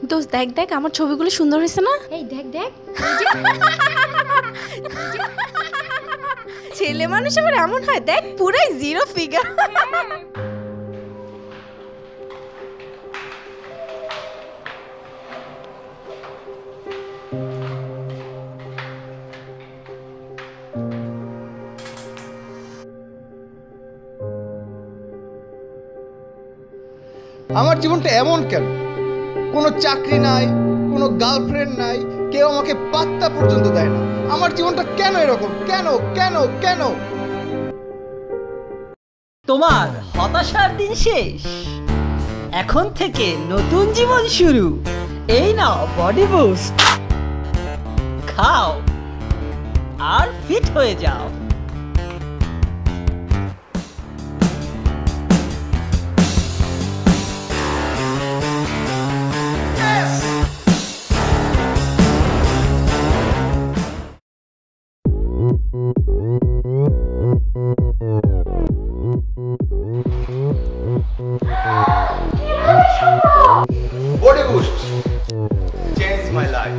দোস্ত দেখ দেখ আমার ছবিগুলো সুন্দর হয়েছে না? এই দেখ দেখ ছেলে মানুষ আবার এমন হয়, দেখ পুরাই জিরো ফিগার। আমার জীবনটা এমন কেন? কোনো চাকরি নাই, কোনো গার্লফ্রেন্ড নাই, কেউ আমাকে পাত্তা পর্যন্ত দেয় না। আমার জীবনটা কেন এরকম? কেন কেন কেন? তোমার হতাশার দিন শেষ, এখন থেকে নতুন জীবন শুরু। এই নাও বডি বুস্ট, খাও আর ফিট হয়ে যাও। Body boost changed my life.